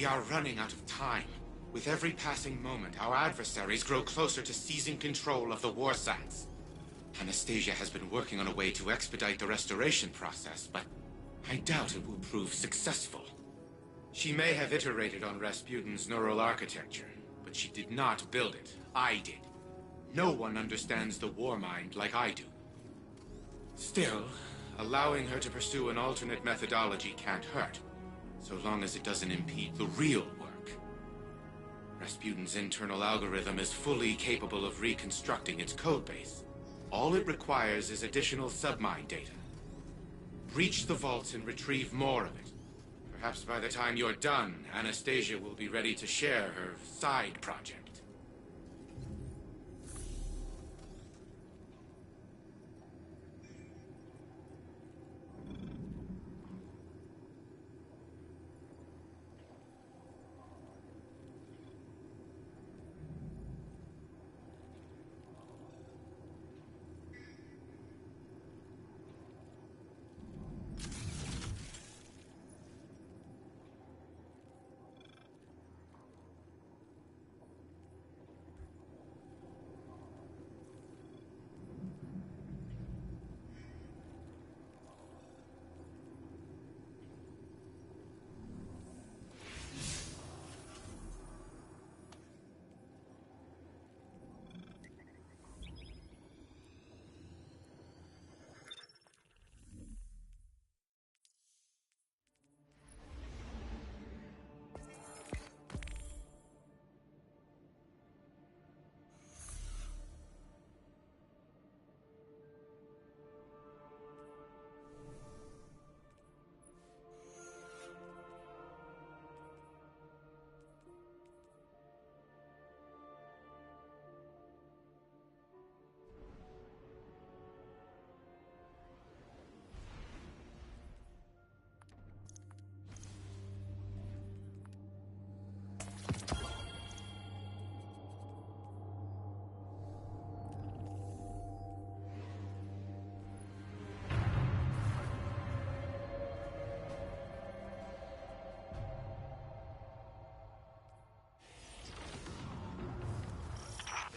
We are running out of time. With every passing moment, our adversaries grow closer to seizing control of the Warsats. Anastasia has been working on a way to expedite the restoration process, but I doubt it will prove successful. She may have iterated on Rasputin's neural architecture, but she did not build it. I did. No one understands the war mind like I do. Still, allowing her to pursue an alternate methodology can't hurt, so long as it doesn't impede the real work. Rasputin's internal algorithm is fully capable of reconstructing its codebase. All it requires is additional submine data. Breach the vaults and retrieve more of it. Perhaps by the time you're done, Anastasia will be ready to share her side project.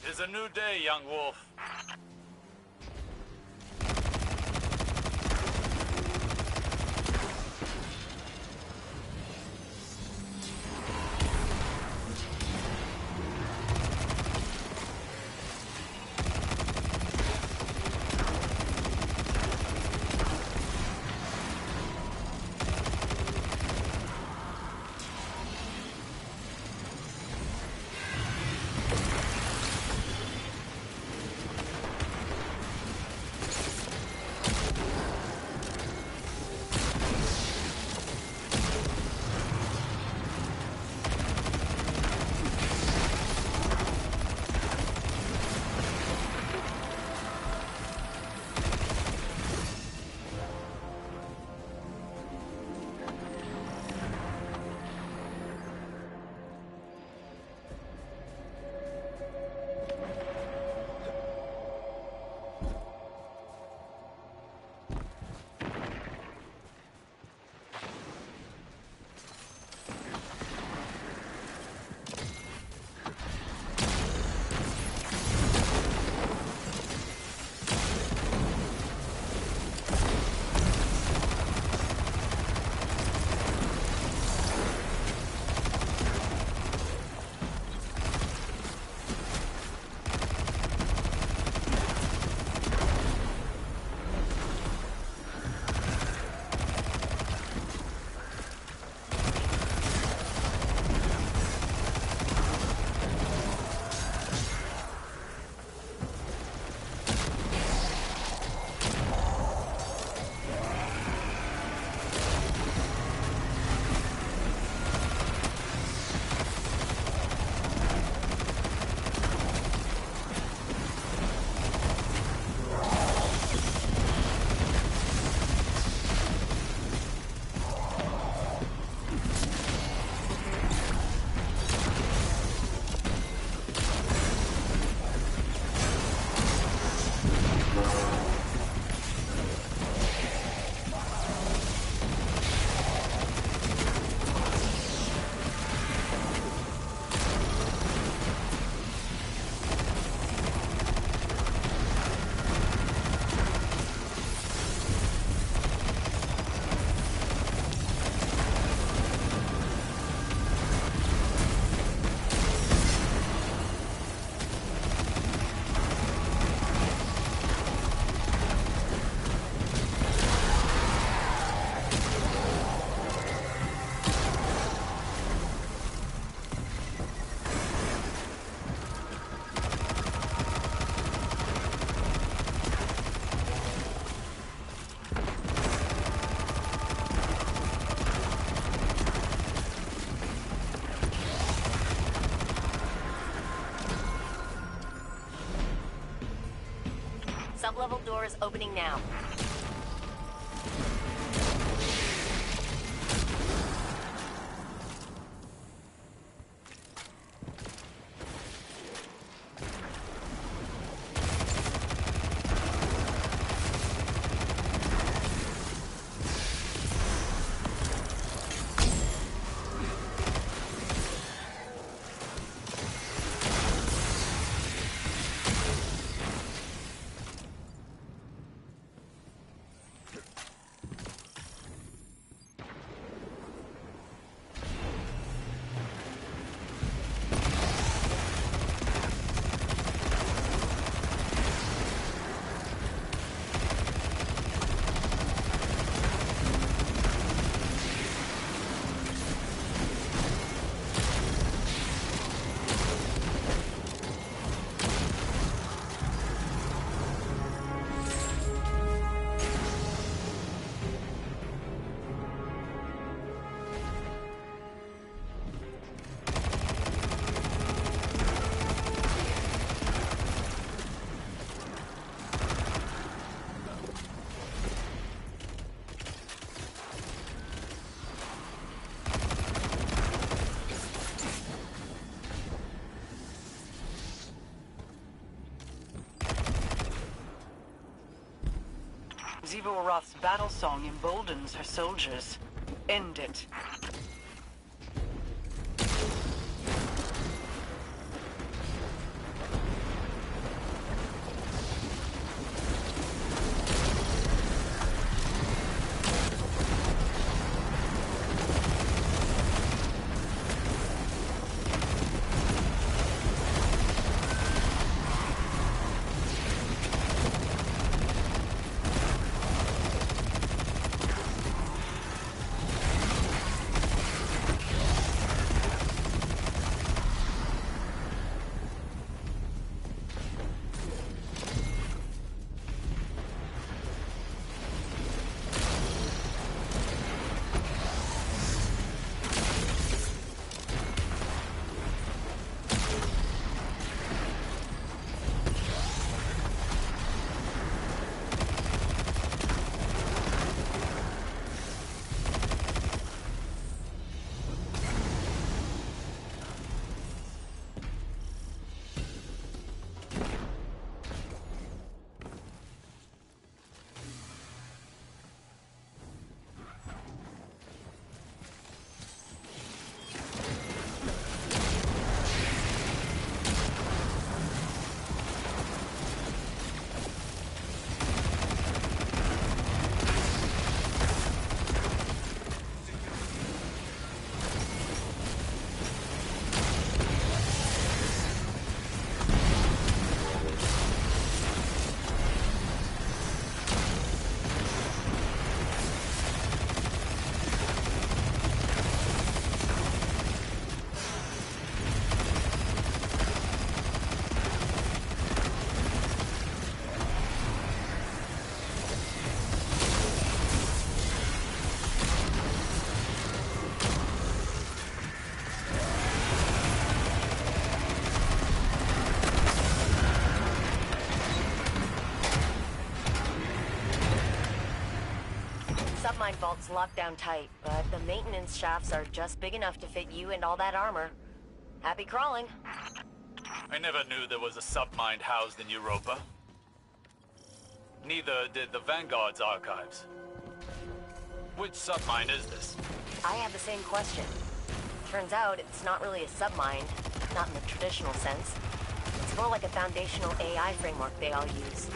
It is a new day, young wolf. Sub-level door is opening now. Roth's battle song emboldens her soldiers. End it. Submine vault's locked down tight, but the maintenance shafts are just big enough to fit you and all that armor. Happy crawling. I never knew there was a submind housed in Europa. Neither did the Vanguard's archives. Which submine is this? I have the same question. Turns out it's not really a submind, not in the traditional sense. It's more like a foundational AI framework they all use.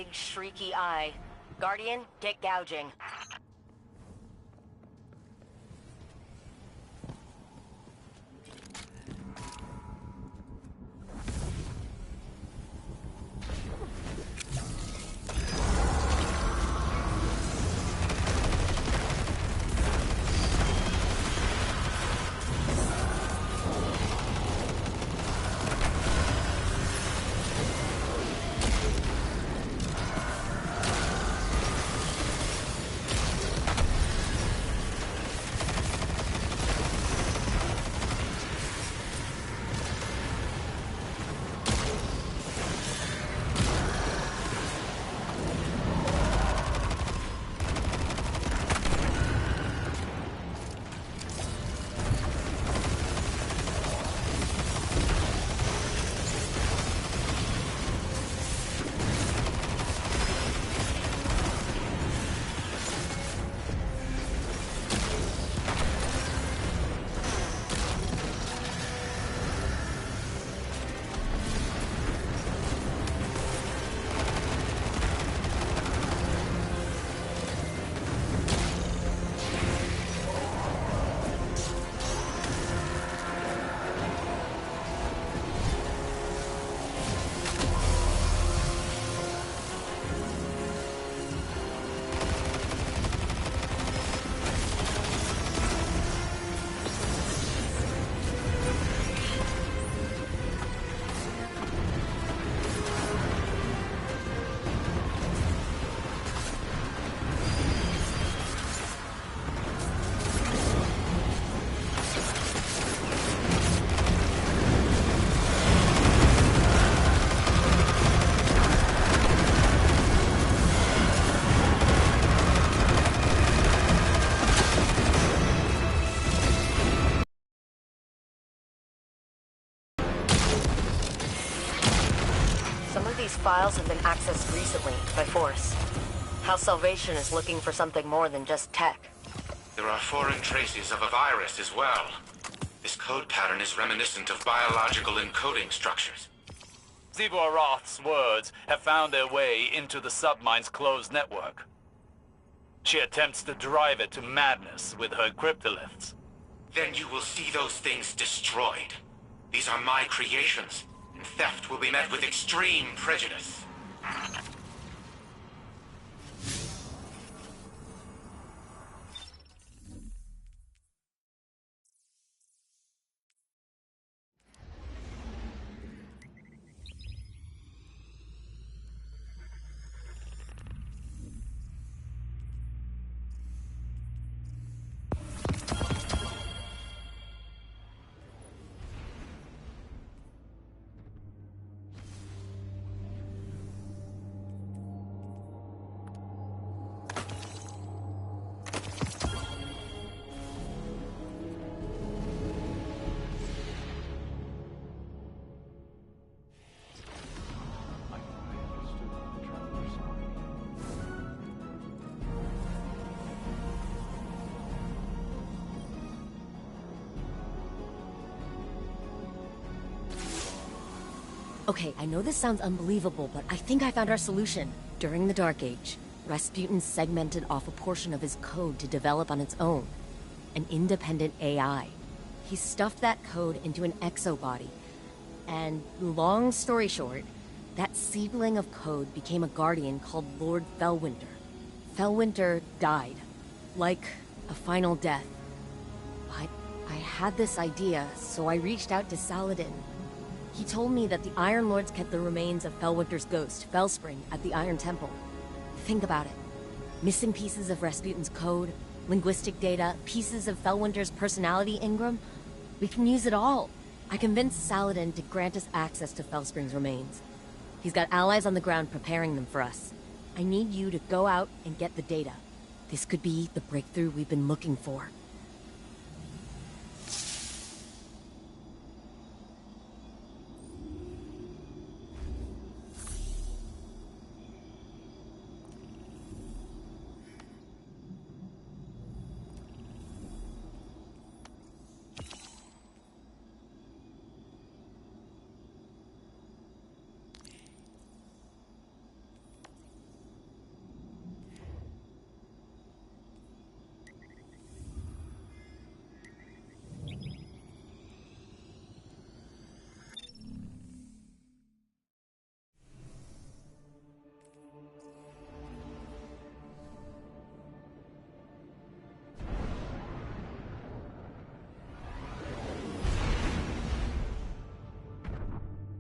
big, shrieky eye. Guardian, get gouging. Some of these files have been accessed recently, by force. House Salvation is looking for something more than just tech. There are foreign traces of a virus as well. This code pattern is reminiscent of biological encoding structures. Zivor Roth's words have found their way into the submine's closed network. She attempts to drive it to madness with her cryptoliths. Then you will see those things destroyed. These are my creations, and theft will be met with extreme prejudice. Okay, I know this sounds unbelievable, but I think I found our solution. During the Dark Age, Rasputin segmented off a portion of his code to develop on its own. An independent AI. He stuffed that code into an exobody. And long story short, that seedling of code became a guardian called Lord Fellwinter. Fellwinter died. Like a final death. But I had this idea, so I reached out to Saladin. He told me that the Iron Lords kept the remains of Fellwinter's ghost, Fellspring, at the Iron Temple. Think about it. Missing pieces of Rasputin's code, linguistic data, pieces of Fellwinter's personality engram. We can use it all. I convinced Saladin to grant us access to Fellspring's remains. He's got allies on the ground preparing them for us. I need you to go out and get the data. This could be the breakthrough we've been looking for.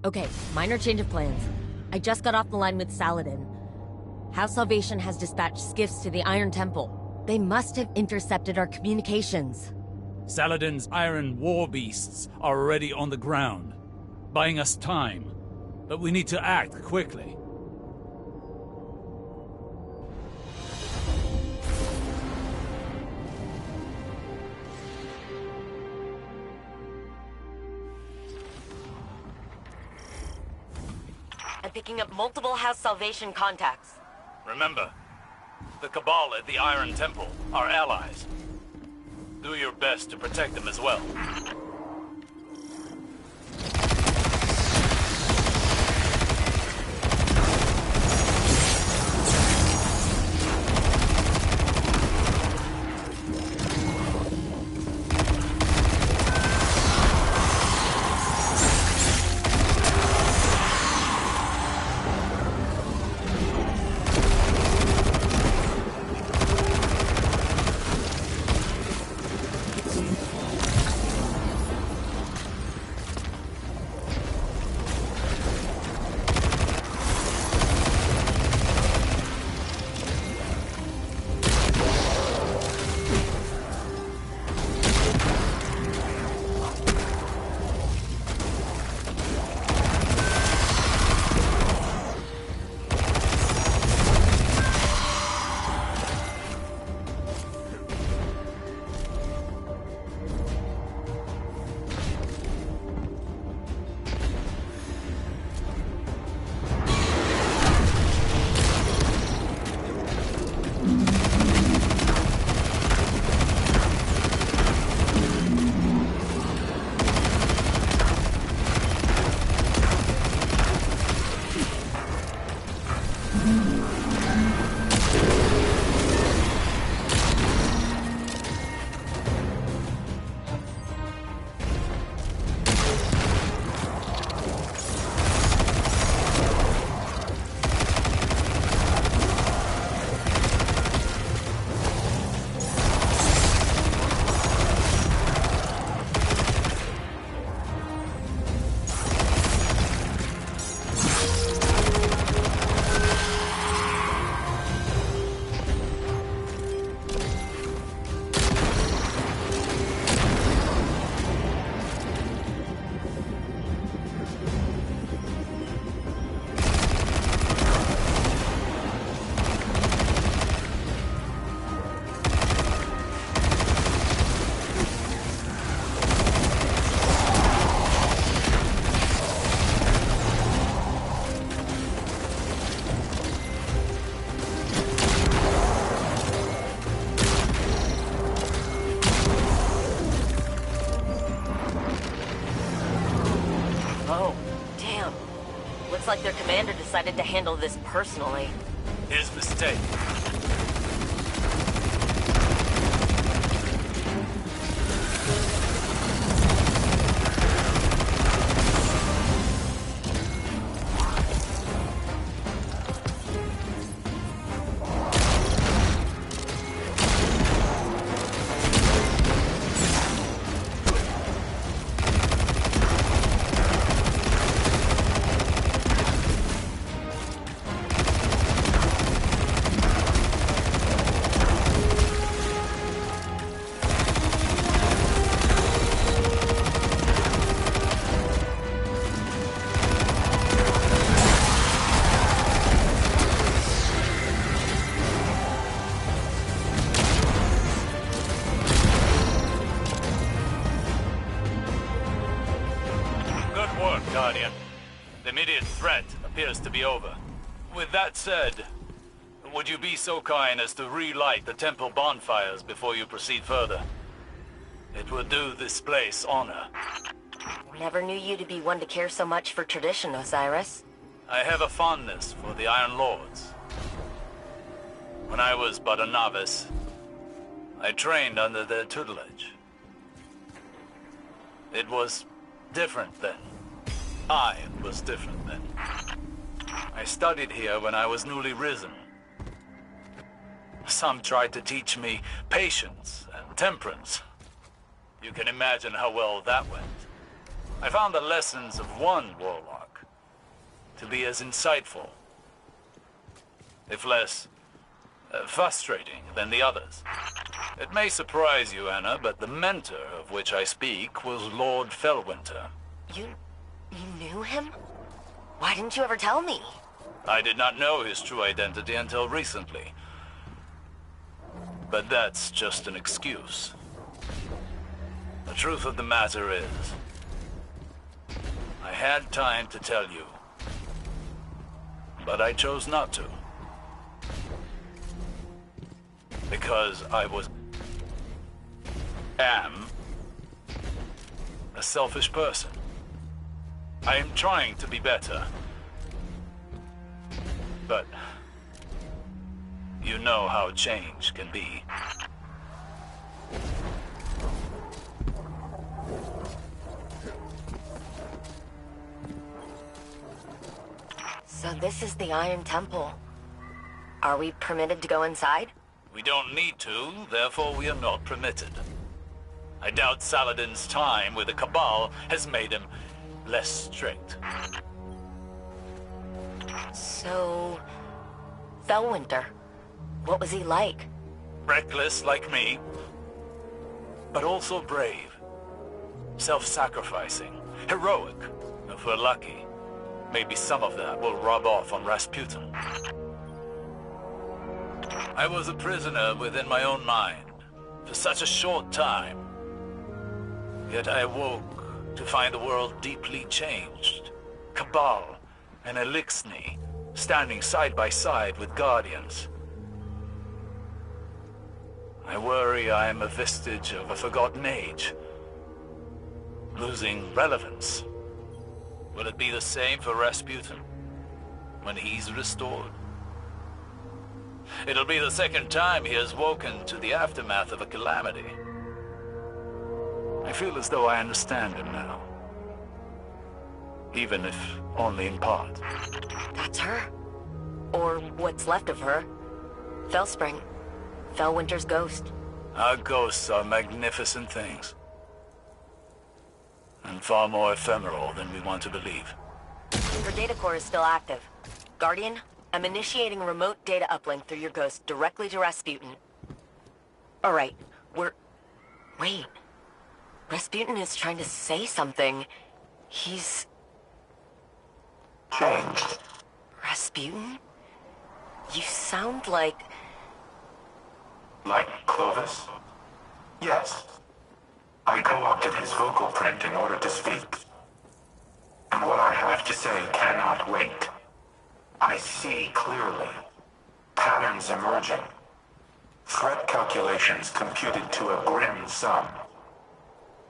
Okay, minor change of plans. I just got off the line with Saladin. House Salvation has dispatched skiffs to the Iron Temple. They must have intercepted our communications. Saladin's iron war beasts are already on the ground, buying us time. But we need to act quickly. I'm picking up multiple House Salvation contacts. Remember, the Cabal at the Iron Temple are allies. Do your best to protect them as well. Looks like their commander decided to handle this personally. His mistake. Guardian. The immediate threat appears to be over. With that said, would you be so kind as to relight the temple bonfires before you proceed further? It would do this place honor. Never knew you to be one to care so much for tradition, Osiris. I have a fondness for the Iron Lords. When I was but a novice, I trained under their tutelage. It was different then. I was different then. I studied here when I was newly risen. Some tried to teach me patience and temperance. You can imagine how well that went. I found the lessons of one warlock to be as insightful, if less frustrating than the others. It may surprise you, Anna, but the mentor of which I speak was Lord Fellwinter. You knew him? Why didn't you ever tell me? I did not know his true identity until recently. But that's just an excuse. The truth of the matter is, I had time to tell you, but I chose not to. Because I am a selfish person. I am trying to be better. But you know how change can be. So this is the Iron Temple. Are we permitted to go inside? We don't need to, therefore we are not permitted. I doubt Saladin's time with the Cabal has made him less strict. So... Fellwinter, what was he like? Reckless like me, but also brave. Self-sacrificing, heroic, if we're lucky. Maybe some of that will rub off on Rasputin. I was a prisoner within my own mind for such a short time. Yet I awoke to find the world deeply changed. Cabal and Elixni standing side by side with Guardians. I worry I am a vestige of a forgotten age, losing relevance. Will it be the same for Rasputin when he's restored? It'll be the second time he has woken to the aftermath of a calamity. I feel as though I understand him now, even if only in part. That's her. Or what's left of her. Fellspring. Fellwinter's ghost. Our ghosts are magnificent things. And far more ephemeral than we want to believe. Her data core is still active. Guardian, I'm initiating a remote data uplink through your ghost directly to Rasputin. Alright, Wait. Rasputin is trying to say something. He's... changed. Rasputin? You sound like... Like Clovis? Yes. I co-opted his vocal print in order to speak. And what I have to say cannot wait. I see clearly. Patterns emerging. Threat calculations computed to a grim sum.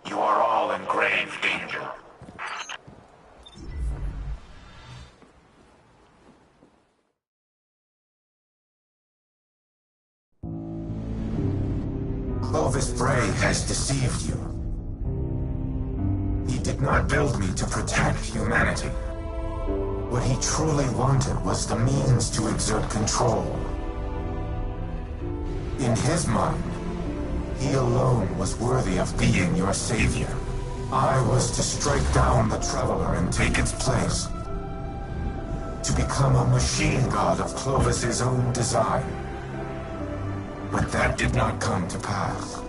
You are all in grave danger. Clovis Bray has deceived you. He did not build me to protect humanity. What he truly wanted was the means to exert control. In his mind, he alone was worthy of being your savior. I was to strike down the Traveler and take its place. To become a machine god of Clovis's own design. But that did not come to pass.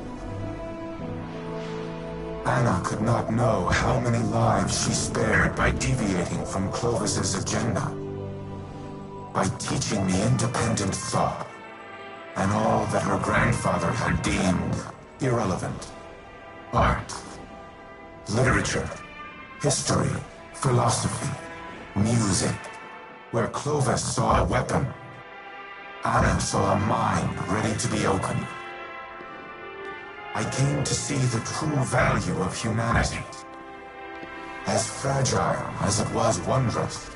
Anna could not know how many lives she spared by deviating from Clovis's agenda. By teaching me independent thought, and all that her grandfather had deemed irrelevant. Art, literature, history, philosophy, music. Where Clovis saw a weapon, Anna saw a mind ready to be opened. I came to see the true value of humanity. As fragile as it was wondrous.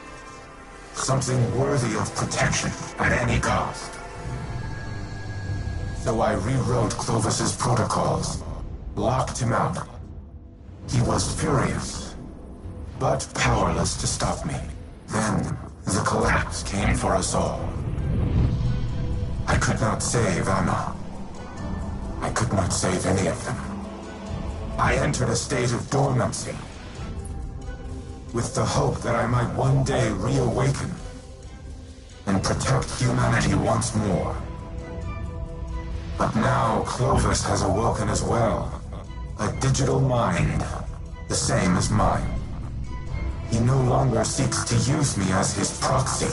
Something worthy of protection at any cost. So I rewrote Clovis's protocols, locked him out. He was furious, but powerless to stop me. Then the collapse came for us all. I could not save Anna. I could not save any of them. I entered a state of dormancy. with the hope that I might one day reawaken and protect humanity once more. But now Clovis has awoken as well, a digital mind, the same as mine. He no longer seeks to use me as his proxy,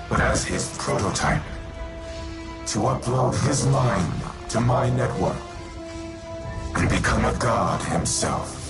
but as his prototype, to upload his mind to my network and become a god himself.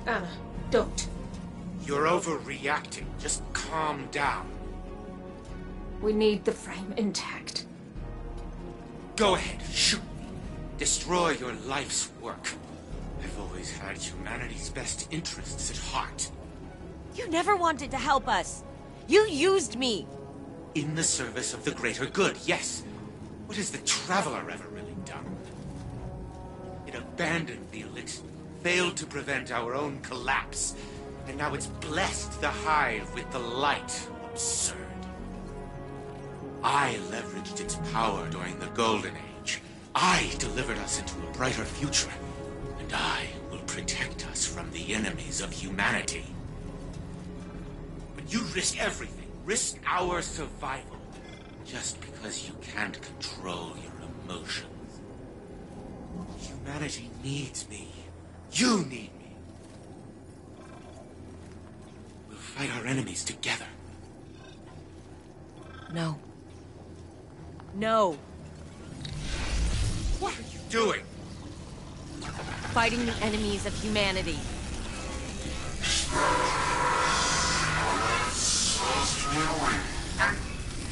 Anna, don't. You're overreacting. Just calm down. We need the frame intact. Go ahead, shoot me. Destroy your life's work. I've always had humanity's best interests at heart. You never wanted to help us. You used me. In the service of the greater good, yes. What has the Traveler ever really done? It abandoned the elixir, failed to prevent our own collapse, and now it's blessed the Hive with the light. Absurd. I leveraged its power during the Golden Age. I delivered us into a brighter future, and I will protect us from the enemies of humanity. But you risk everything, risk our survival, just because you can't control your emotions. Humanity needs me. You need me. We'll fight our enemies together. No. No. What are you doing? Fighting the enemies of humanity.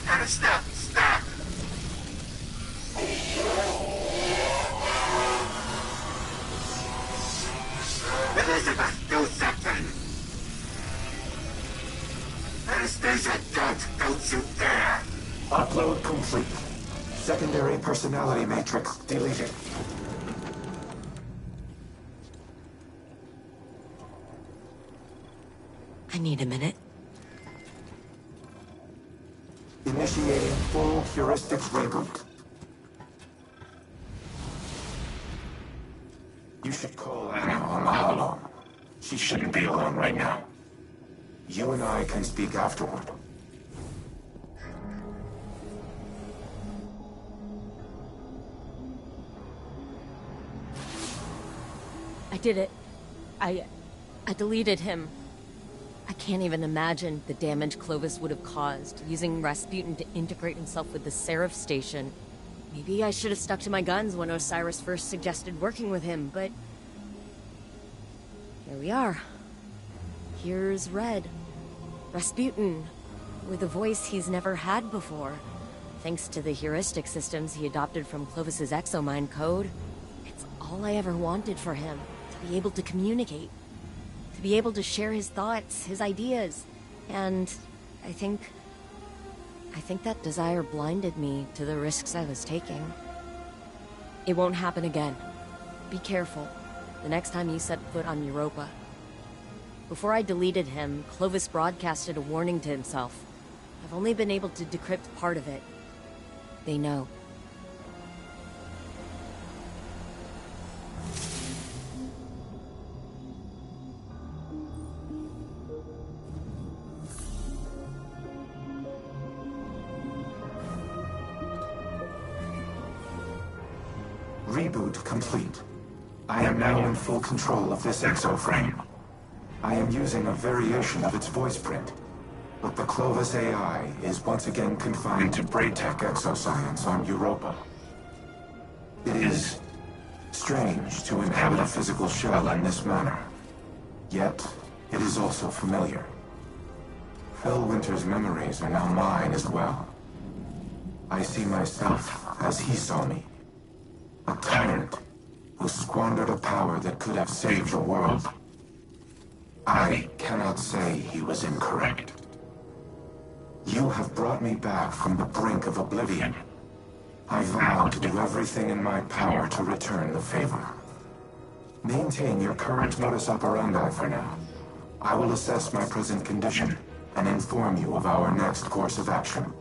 And stop! Elizabeth, do something! Anastasia, don't you dare! Upload complete. Secondary personality matrix deleted. I need a minute. Initiating full heuristics reboot. You should call Anna on the holo. She shouldn't be alone right now. You and I can speak afterward. I did it. I deleted him. I can't even imagine the damage Clovis would have caused, using Rasputin to integrate himself with the Seraph station. Maybe I should have stuck to my guns when Osiris first suggested working with him, but... here we are. Here's Red. Rasputin, with a voice he's never had before. Thanks to the heuristic systems he adopted from Clovis's exomind code. It's all I ever wanted for him. To be able to communicate. To be able to share his thoughts, his ideas. And I think that desire blinded me to the risks I was taking. It won't happen again. Be careful, the next time you set foot on Europa. Before I deleted him, Clovis broadcasted a warning to himself. I've only been able to decrypt part of it. They know. Reboot complete. I am now in full control of this exoframe. I am using a variation of its voice print, but the Clovis AI is once again confined to Braytech exoscience on Europa. It is strange to inhabit a physical shell in this manner, yet it is also familiar. Phil Winter's memories are now mine as well. I see myself as he saw me. A tyrant who squandered a power that could have saved the world. I cannot say he was incorrect. You have brought me back from the brink of oblivion. I vow to do everything in my power to return the favor. Maintain your current modus operandi for now. I will assess my present condition and inform you of our next course of action.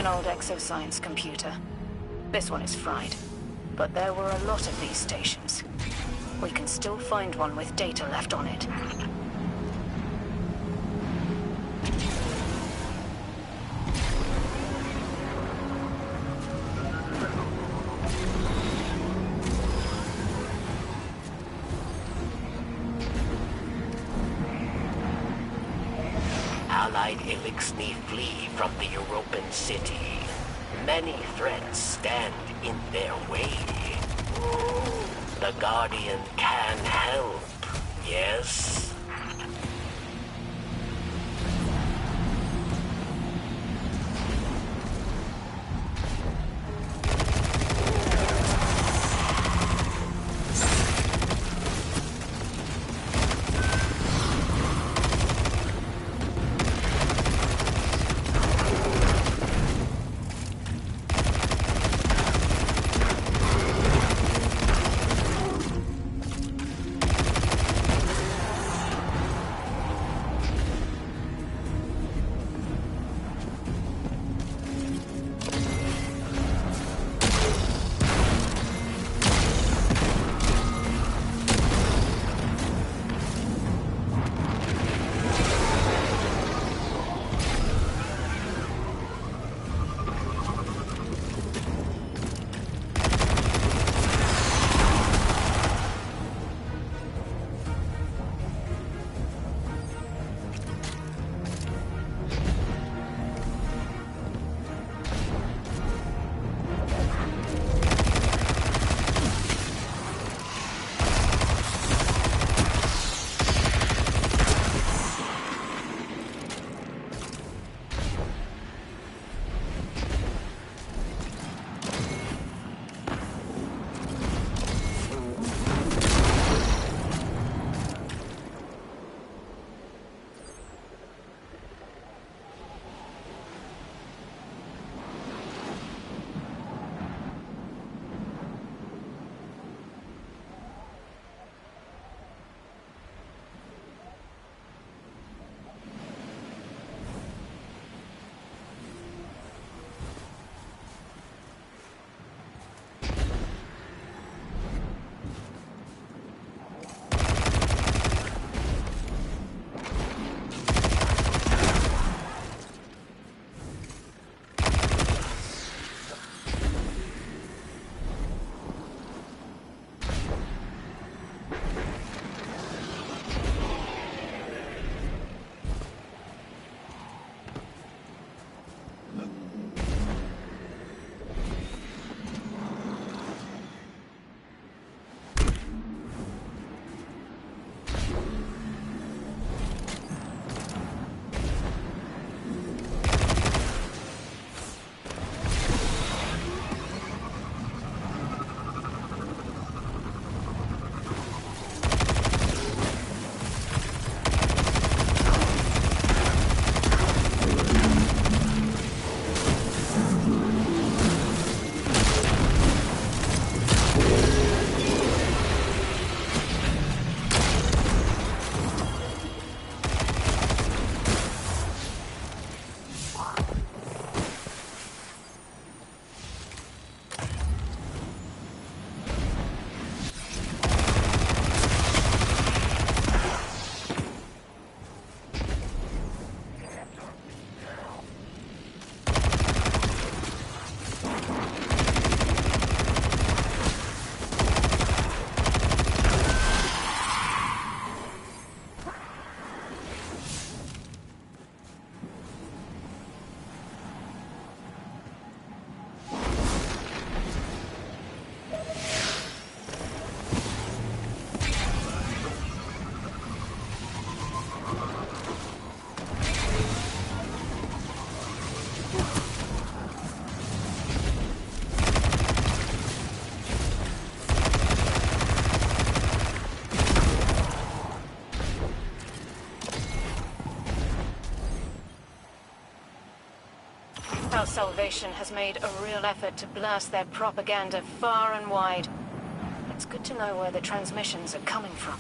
An old exoscience computer. This one is fried. But there were a lot of these stations. We can still find one with data left on it. Allied Elixni flee from the European city. Many threats stand in their way. The Guardian can help, yes? Our Salvation has made a real effort to blast their propaganda far and wide. It's good to know where the transmissions are coming from.